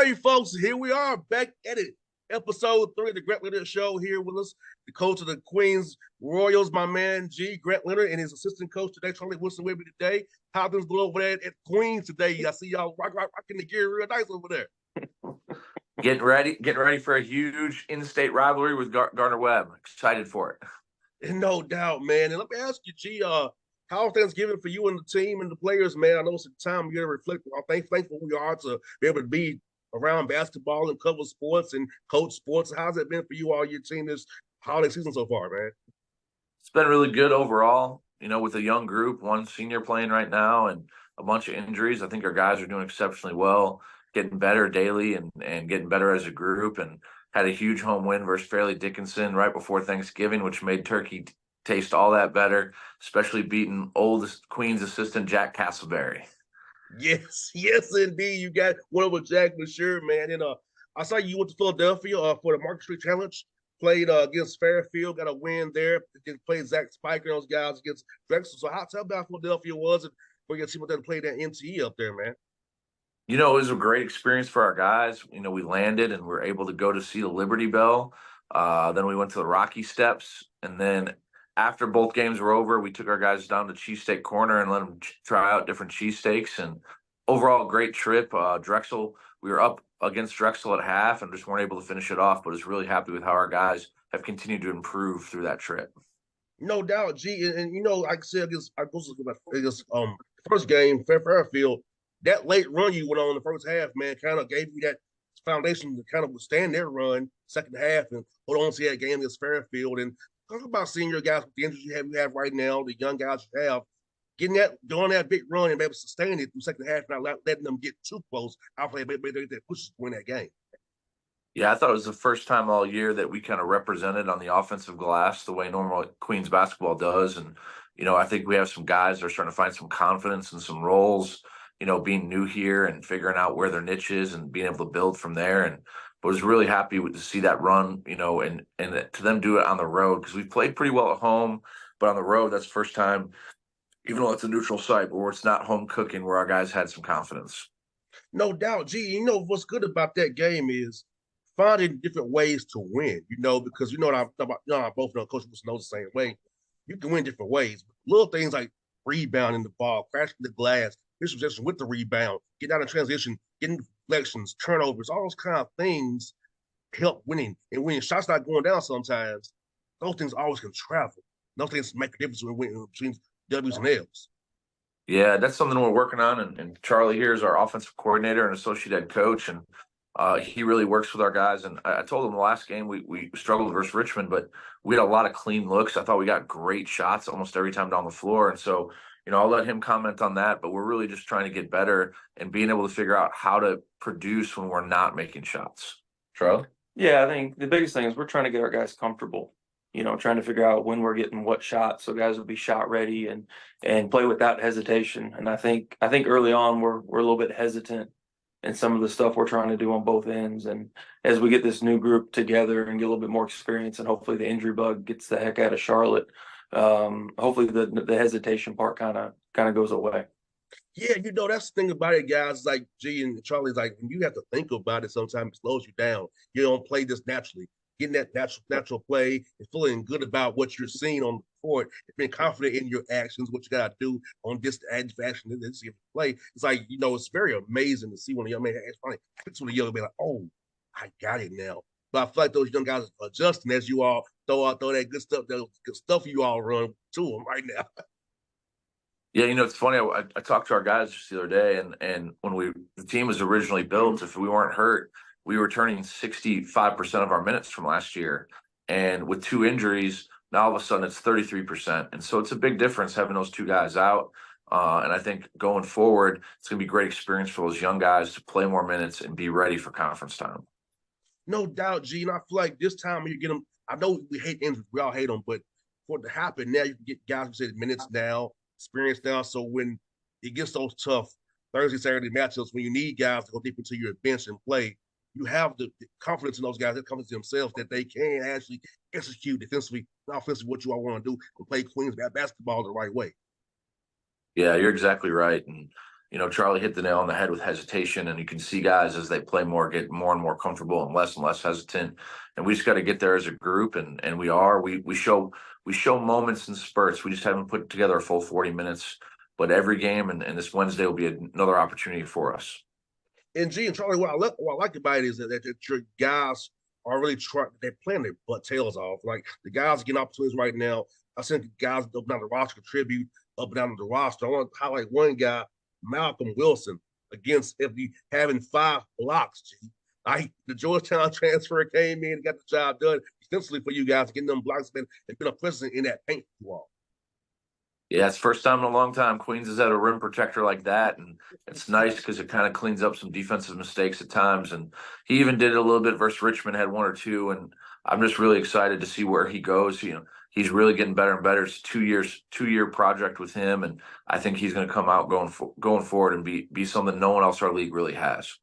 right, folks, here we are back at it. Episode 3 of the Grant Leonard Show. Here with us, the coach of the Queens Royals, my man G. Grant Leonard, and his assistant coach today, Charlie Wilson, with me today. How things going over there at Queens today? I see y'all rocking the gear real nice over there. Getting ready for a huge in-state rivalry with Gardner Webb. Excited for it. And no doubt, man. And let me ask you, G, how Thanksgiving for you and the team and the players, man? I know it's a time you got to reflect on how thankful we are to be able to be around basketball and cover sports and coach sports. How's it been for you all, your team, this holiday season so far, man? It's been really good overall, with a young group, one senior playing right now and a bunch of injuries. I think our guys are doing exceptionally well, getting better daily and getting better as a group, and had a huge home win versus Fairleigh Dickinson right before Thanksgiving, which made Turkey taste all that better, especially beating old Queens assistant Jack Castleberry. Yes, indeed. You got one over Jack for sure, man. And I saw you went to Philadelphia for the Market Street Challenge. Played against Fairfield, got a win there. Played Zach Spiker and those guys against Drexel. So tell me how Philadelphia was and for your team that played that NTE up there, man. It was a great experience for our guys. We landed and we were able to go to see the Liberty Bell. Then we went to the Rocky Steps. And then after both games were over, we took our guys down to Cheesesteak Corner and let them try out different cheesesteaks. And overall, great trip. Drexel, we were up against Drexel at half and just weren't able to finish it off, but was really happy with how our guys have continued to improve through that trip. No doubt, G. And like I said, against first game, Fairfield, that late run you went on in the first half, man, kind of gave you that foundation to kind of withstand their run second half and hold on to that game against Fairfield. And talk about senior guys with the injuries you have right now, the young guys you have, doing that big run and be able to sustain it through second half, not letting them get too close. I play they push to win that game. Yeah, I thought it was the first time all year that we kind of represented on the offensive glass the way normal Queens basketball does. And, I think we have some guys that are starting to find some confidence in some roles, being new here and figuring out where their niche is and being able to build from there. And was really happy to see that run, and to them do it on the road because we've played pretty well at home, but on the road, that's the first time, even though it's a neutral site, but where it's not home cooking, where our guys had some confidence. No doubt, G. What's good about that game is finding different ways to win, because what I'm talking about, I both know Coach Wilson knows the same way. You can win different ways. Little things like rebounding the ball, crashing the glass, dispossession with the rebound, getting out of transition, getting deflections, turnovers, all those kind of things help winning. And when shots not going down sometimes, those things always can travel. Those things make a difference between W's and L's. Yeah, that's something we're working on. And Charlie here is our offensive coordinator and associate head coach. And he really works with our guys. And I told him the last game we struggled versus Richmond, but we had a lot of clean looks. I thought we got great shots almost every time down the floor. And so, I'll let him comment on that, but we're really just trying to get better and being able to figure out how to produce when we're not making shots. Charlie? Yeah, I think the biggest thing is we're trying to get our guys comfortable, trying to figure out when we're getting what shots so guys will be shot ready and play without hesitation. And I think early on we're a little bit hesitant in some of the stuff we're trying to do on both ends. And as we get this new group together and get a little bit more experience and hopefully the injury bug gets the heck out of Charlotte, hopefully the hesitation part kind of goes away. Yeah, that's the thing about it, guys. Like G and Charlie's like when you have to think about it, sometimes it slows you down. You don't play this naturally. Getting that natural play and feeling good about what you're seeing on the court, and being confident in your actions, what you gotta do on this action, this play. It's like it's very amazing to see when a young man finally picks with a young man like, oh, I got it now. But I feel like those young guys are adjusting as you all throw that good stuff you all run to them right now. Yeah, it's funny. I talked to our guys just the other day, and when the team was originally built, if we weren't hurt, we were turning 65% of our minutes from last year. And with 2 injuries, now all of a sudden it's 33%. And so it's a big difference having those 2 guys out. And I think going forward, it's going to be a great experience for those young guys to play more minutes and be ready for conference time. No doubt, G. And I feel like this time you get them. I know we hate injuries. We all hate them. But for it to happen now, you can get guys who say minutes now, experience now. So when it gets those tough Thursday, Saturday matchups, when you need guys to go deep into your bench and play, you have the confidence in those guys, that confidence in themselves that they can actually execute defensively and offensively what you all want to do and play Queens basketball the right way. Yeah, you're exactly right. And Charlie hit the nail on the head with hesitation, and you can see guys as they play more get more and more comfortable and less hesitant. And we just got to get there as a group, and we show moments and spurts. We just haven't put together a full 40 minutes, but every game and this Wednesday will be another opportunity for us. And G and Charlie, what I like about it is that your guys are really trying. They're playing their butt tails off. Like the guys getting opportunities right now. I sent guys up and down the roster contribute up and down the roster. I want to highlight one guy, Malcolm Wilson, against FD having 5 blocks. G. The Georgetown transfer came in and got the job done essentially for you guys, getting them blocks and been a presence in that paint for you all. Yeah, it's first time in a long time Queens has had a rim protector like that, and it's nice because it kind of cleans up some defensive mistakes at times. And he even did it a little bit versus Richmond, had 1 or 2, and I'm just really excited to see where he goes. He's really getting better and better. It's a 2-year project with him, and I think he's going to come out going forward and be something no one else in our league really has.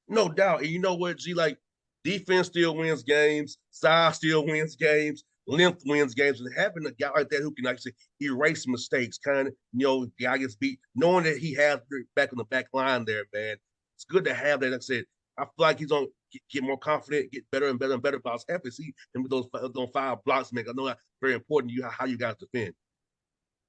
No doubt. And you know what, G? Like defense still wins games, size still wins games, length wins games, and having a guy like that who can actually erase mistakes, kind of, the guy gets beat, knowing that he has back on the back line there, man. It's good to have that. Like I said, I feel like he's on get more confident, get better and better and better. But I was happy to see him with those 5 blocks, man. I know that's very important to you how you guys defend.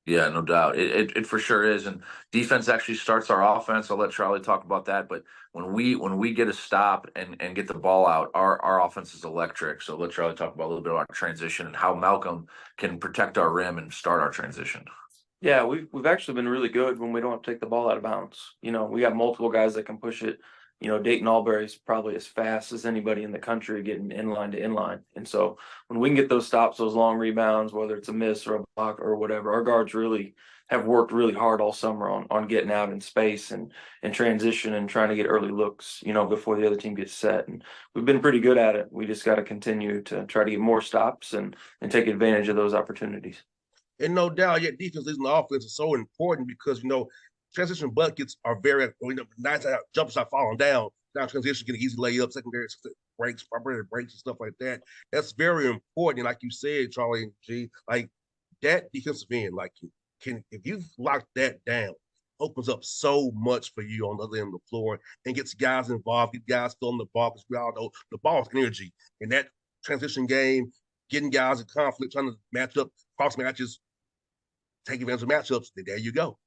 Yeah, no doubt. It for sure is. And defense actually starts our offense. I'll let Charlie talk about that. But when we get a stop and get the ball out, our offense is electric. So let Charlie talk about a little bit about transition and how Malcolm can protect our rim and start our transition. Yeah, we've actually been really good when we don't have to take the ball out of bounds. We got multiple guys that can push it. Dayton Albury's probably as fast as anybody in the country getting inline to inline. And so when we can get those stops, those long rebounds, whether it's a miss or a block or whatever, our guards really have worked really hard all summer on getting out in space and transition and trying to get early looks, before the other team gets set. And we've been pretty good at it. We just got to continue to try to get more stops and take advantage of those opportunities. And no doubt, yet defense leading the offense is so important because transition buckets are very, nice jump shot falling down. Now transition getting easy layup, secondary breaks, primary breaks, and stuff like that. That's very important. And like you said, Charlie and G, like that defensive end, like if you lock that down, opens up so much for you on the other end of the floor and gets guys involved, get guys still on the ball because we all know the ball is energy. In that transition game, getting guys in conflict, trying to match up, cross matches, take advantage of matchups, then there you go.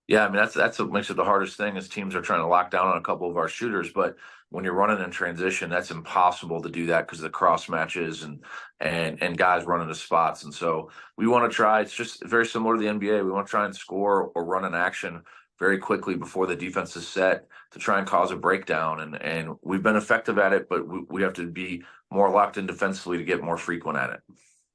Yeah, I mean that's what makes it the hardest thing is teams are trying to lock down on a couple of our shooters, but when you're running in transition, that's impossible to do that because of the cross matches and guys running to spots. And so we want to try. It's just very similar to the NBA. We want to try and score or run an action very quickly before the defense is set to try and cause a breakdown. And we've been effective at it, but we have to be more locked in defensively to get more frequent at it.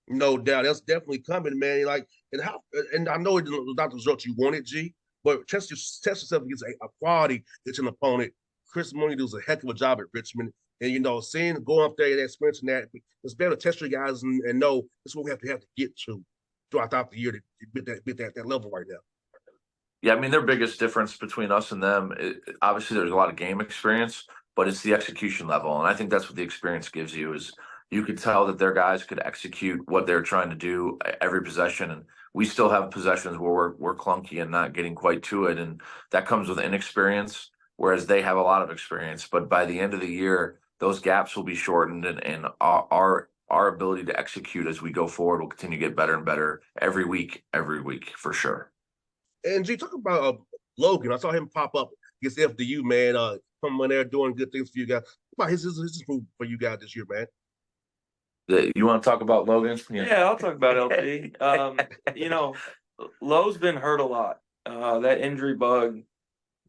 No doubt, that's definitely coming, man. Like and I know it was not the result you wanted, G. But test yourself against a quality it's an opponent. Chris Mooney does a heck of a job at Richmond. And, seeing going up there, that experience and that, it's better to test your guys and know this is what we have to get to throughout the year to get that level right now. Yeah, I mean, their biggest difference between us and them, obviously there's a lot of game experience, but it's the execution level. And I think that's what the experience gives you is you could tell that their guys could execute what they're trying to do every possession. And we still have possessions where we're clunky and not getting quite to it. And that comes with inexperience, whereas they have a lot of experience. But by the end of the year, those gaps will be shortened and our ability to execute as we go forward will continue to get better and better every week for sure. And G, talk about Logan. I saw him pop up against FDU, man. Coming in there doing good things for you guys. What about his move for you guys this year, man? You want to talk about Logan? Yeah, I'll talk about LT. Lowe's been hurt a lot. That injury bug,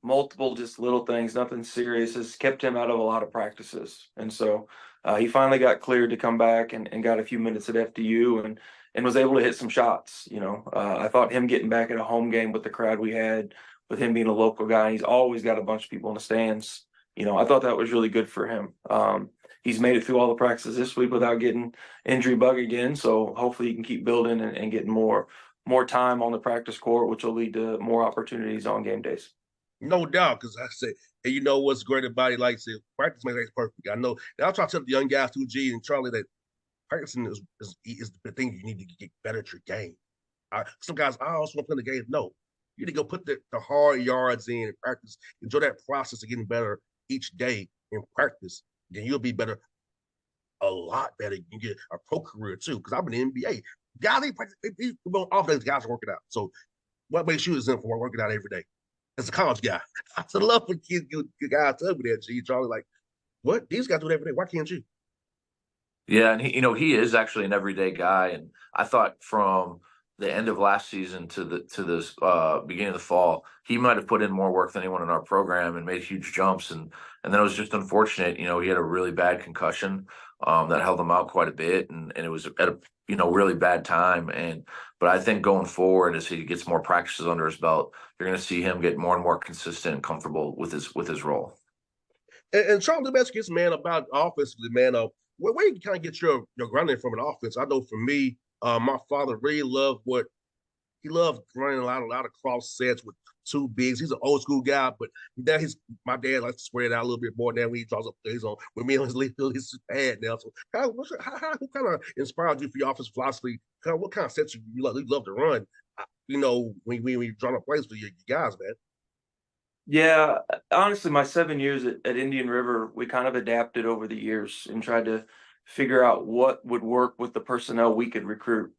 multiple just little things, nothing serious, has kept him out of a lot of practices. And so he finally got cleared to come back and got a few minutes at FDU and was able to hit some shots. I thought him getting back at a home game with the crowd we had, with him being a local guy, he's always got a bunch of people in the stands. I thought that was really good for him. He's made it through all the practices this week without getting injury bug again. So hopefully he can keep building and getting more time on the practice court, which will lead to more opportunities on game days. No doubt, because I say, and you know what's great about it, like I said, practice makes perfect. I know. And I'll try to tell the young guys too, G and Charlie, that practicing is the thing you need to get better at your game. Some guys, I also want to play the game. No, You need to go put the hard yards in and practice. Enjoy that process of getting better each day in practice. Then you'll be better, a lot better. You can get a pro career too. Because I'm in the NBA. Guys, off days, guys are working out. So what makes you exempt from working out every day? As a college guy, I love when kids, guys tell me that. G. Charlie, like, what? These guys do it every day. Why can't you? Yeah, and he is actually an everyday guy, and I thought from the end of last season to this beginning of the fall, he might have put in more work than anyone in our program and made huge jumps, and then it was just unfortunate. He had a really bad concussion that held him out quite a bit, and it was at a really bad time. But I think going forward, as he gets more practices under his belt, you're going to see him get more and more consistent and comfortable with his role. And Charlie Bass is man about offensively, man. Where you kind of get your grounding from an offense? I know for me, my father really loved what he loved running a lot of cross sets with two bigs. He's an old school guy, but now my dad likes to spread it out a little bit more now when he draws up plays on with me on his pad now. So who kind of inspired you for your offensive philosophy? What kind of sets you love to run? When you're drawing up plays for your guys, man. Yeah, honestly, my 7 years at Indian River, we kind of adapted over the years and tried to figure out what would work with the personnel we could recruit.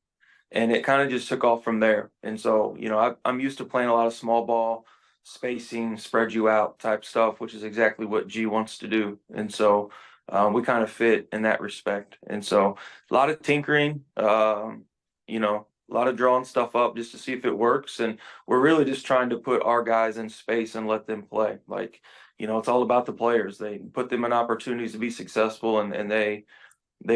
And it kind of just took off from there. And so, I'm used to playing a lot of small ball, spacing, spread you out type stuff, which is exactly what G wants to do. And so we kind of fit in that respect. And so a lot of tinkering, a lot of drawing stuff up just to see if it works. And we're really just trying to put our guys in space and let them play. Like, it's all about the players. They put them in opportunities to be successful, and they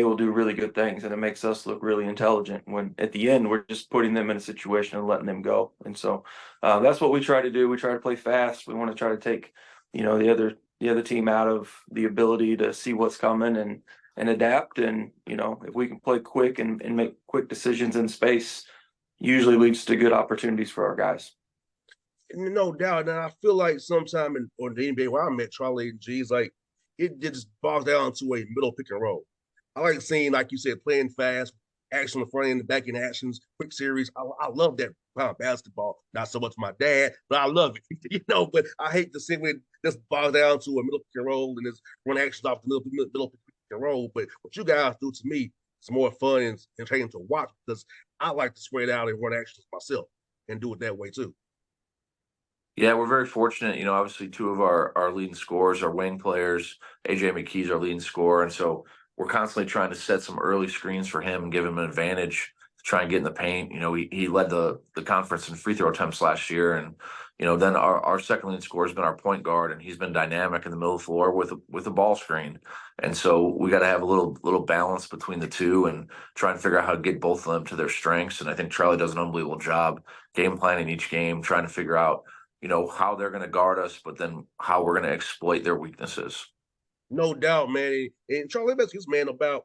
will do really good things, and it makes us look really intelligent when at the end we're just putting them in a situation and letting them go. And so that's what we try to do. We try to play fast. We want to try to take the other team out of the ability to see what's coming and adapt. And if we can play quick and make quick decisions in space, usually leads to good opportunities for our guys. No doubt. And I feel like sometime on the NBA where I met Charlie and G's, like it just boils down to a middle pick and roll. I like seeing, like you said, playing fast, action on the front end, the back end actions, quick series. I love that kind of basketball. Not so much my dad, but I love it. But I hate to see when this boils down to a middle pick and roll and this run actions off the middle pick and roll. But what you guys do to me, it's more fun and entertaining to watch because I like to spread out and run actions myself and do it that way too. Yeah, we're very fortunate. Obviously, two of our leading scorers are wing players. AJ McKee's our leading scorer, and so we're constantly trying to set some early screens for him and give him an advantage to try and get in the paint. He led the conference in free throw attempts last year, and then our second leading scorer has been our point guard, and he's been dynamic in the middle of the floor with a ball screen. And so we got to have a little balance between the two and try and figure out how to get both of them to their strengths. And I think Charlie does an unbelievable job game planning each game, trying to figure out how they're going to guard us, but then how we're going to exploit their weaknesses. No doubt, man. And Charlie Basket's man about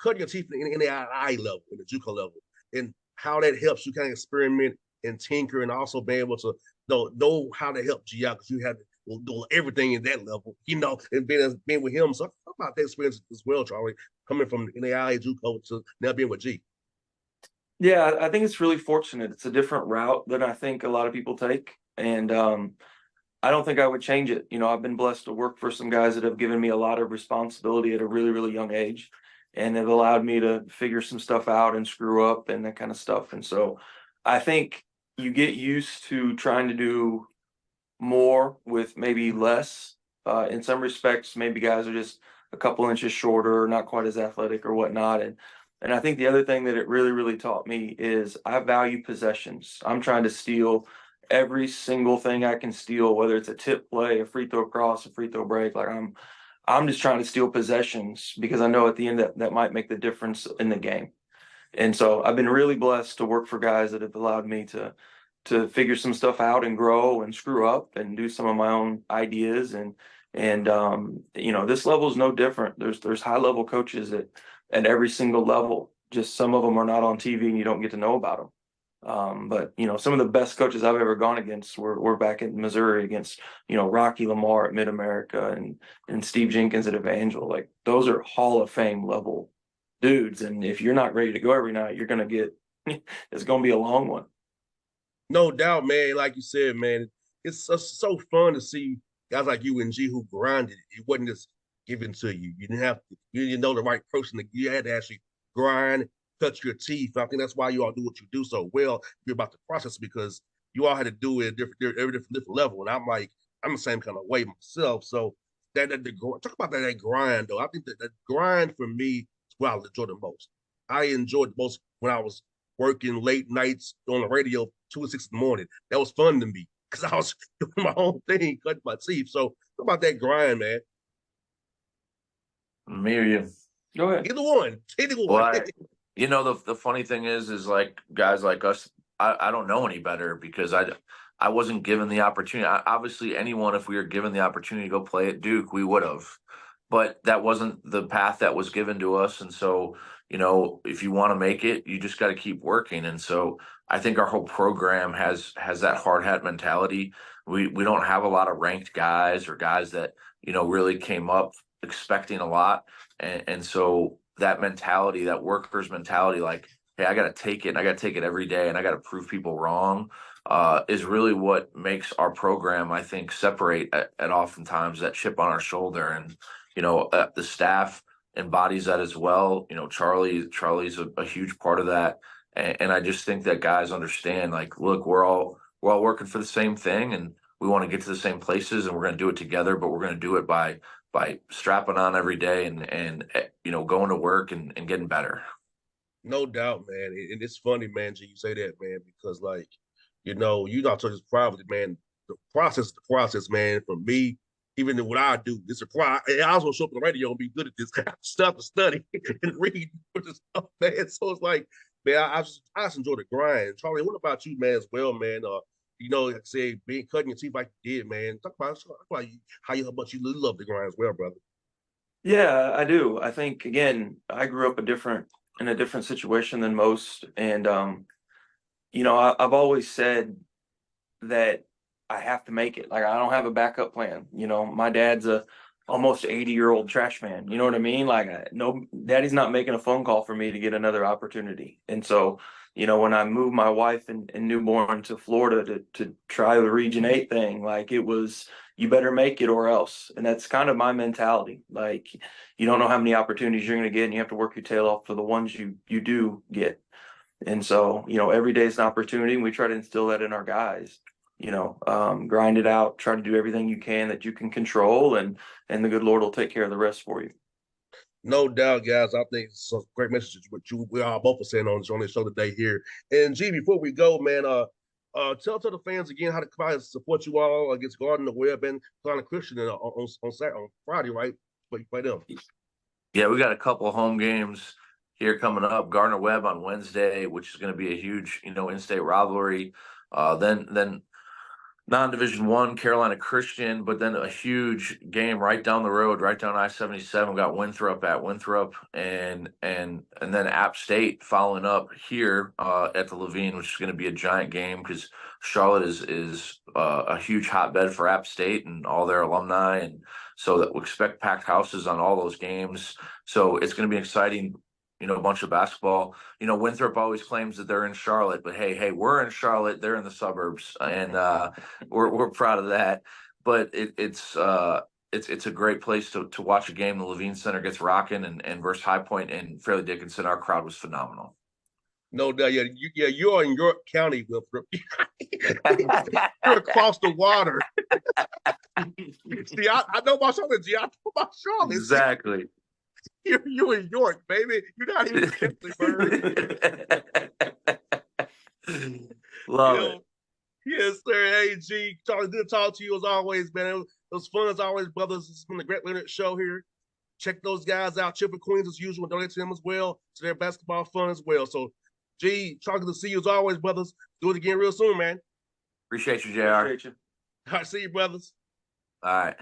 cutting your teeth in the NAIA level, in the JUCO level, and how that helps you kind of experiment and tinker, and also being able to know how to help you out because you have to do everything in that level, and being with him. So talk about that experience as well, Charlie, coming from NAIA JUCO to now being with G. Yeah, I think it's really fortunate. It's a different route than I think a lot of people take. And I don't think I would change it. I've been blessed to work for some guys that have given me a lot of responsibility at a really, really young age, and have allowed me to figure some stuff out and screw up and that kind of stuff. And so I think you get used to trying to do more with maybe less. In some respects, maybe guys are just a couple inches shorter, not quite as athletic or whatnot. And I think the other thing that it really, really taught me is I value possessions. I'm trying to steal every single thing I can steal, whether it's a tip play, a free throw cross, a free throw break. Like I'm just trying to steal possessions because I know at the end that might make the difference in the game. And so I've been really blessed to work for guys that have allowed me to figure some stuff out and grow and screw up and do some of my own ideas. And this level is no different. There's high level coaches at every single level. Just some of them are not on TV and you don't get to know about them. But some of the best coaches I've ever gone against were back in Missouri against, Rocky Lamar at Mid-America and Steve Jenkins at Evangel. Like those are Hall of Fame level dudes. And if you're not ready to go every night, you're going to get, it's going to be a long one. No doubt, man. Like you said, man, it's so fun to see guys like you and G who grinded. It wasn't just given to you. You didn't have to, you didn't know the right person. You had to actually grind, cut your teeth. I think that's why you all do what you do so well. You're about the process because you all had to do it at every different level. And I'm like, I'm the same kind of way myself. So talk about that grind though. I think that grind for me is what I enjoy the most. I enjoyed the most when I was working late nights on the radio 2 or 6 in the morning. That was fun to me because I was doing my own thing, cutting my teeth. So talk about that grind, man. Me or you? Go ahead. Either one. Either one. Well, the funny thing is like guys like us, I don't know any better because I wasn't given the opportunity. Obviously, anyone, if we were given the opportunity to go play at Duke, we would have. But that wasn't the path that was given to us. And so, if you want to make it, you just got to keep working. And so I think our whole program has that hard hat mentality. We don't have a lot of ranked guys or guys that, really came up expecting a lot. And so that mentality, that workers mentality, like, hey, I got to take it and I got to take it every day and I got to prove people wrong, is really what makes our program, I think, separate at oftentimes that chip on our shoulder. And, the staff embodies that as well. Charlie's a huge part of that. And I just think that guys understand, like, look, we're all working for the same thing and we want to get to the same places and we're going to do it together, but we're going to do it by strapping on every day and going to work and getting better. No doubt, man. And it's funny, man, G, you say that, man, because like, you not so just privately, man. The process, man. For me, even what I do, it's a pro. I also show up on the radio and be good at this stuff to study and read for this stuff, man. So it's like, man, I just enjoy the grind. Charlie, what about you, man, as well, man? Like I said, being cutting your teeth like you did, man. Talk about how much you love the grind as well, brother. Yeah, I do. I think again, I grew up in a different situation than most, and I've always said that I have to make it. Like I don't have a backup plan. My dad's a almost 80-year-old trash man. You know what I mean? Like no, daddy's not making a phone call for me to get another opportunity. And so, when I moved my wife and newborn to Florida to try the Region 8 thing, like it was, you better make it or else. And that's kind of my mentality. Like you don't know how many opportunities you're going to get and you have to work your tail off for the ones you do get. And so, every day is an opportunity and we try to instill that in our guys. Grind it out, try to do everything you can that you can control, and the good Lord will take care of the rest for you. No doubt, guys. I think it's a great message what we all both are saying on this show today here. And G, before we go, man, tell the fans again how to support you all against Garden the Web and Carolina Christian on Friday, right? But you play them. Yeah, we got a couple of home games here coming up. Gardner Webb on Wednesday, which is going to be a huge, in-state rivalry. Then non-Division I, Carolina Christian, but then a huge game right down the road, right down I-77. Got Winthrop, and then App State following up here at the Levine, which is going to be a giant game because Charlotte is a huge hotbed for App State and all their alumni, and so that we expect packed houses on all those games. So it's going to be exciting. A bunch of basketball. Winthrop always claims that they're in Charlotte, but hey, we're in Charlotte. They're in the suburbs, and we're proud of that. But it's a great place to watch a game. The Levine Center gets rocking, and versus High Point and Fairleigh Dickinson, our crowd was phenomenal. No doubt, you're in York County, Winthrop. You're across the water. See, I know about Charlotte, G. I know about Charlotte. Exactly. You're in York, baby. You're not even Bird. Love it. Yes, sir. Hey, G. Charlie, good to talk to you as always, man. It was fun as always, brothers. It's been the Great Leonard Show here. Check those guys out. Chipper Queens as usual. Donate to them as well. To their basketball fun as well. So, G, Charlie, good to see you as always, brothers. Do it again real soon, man. Appreciate you, JR. Appreciate you. All right, see you, brothers. All right.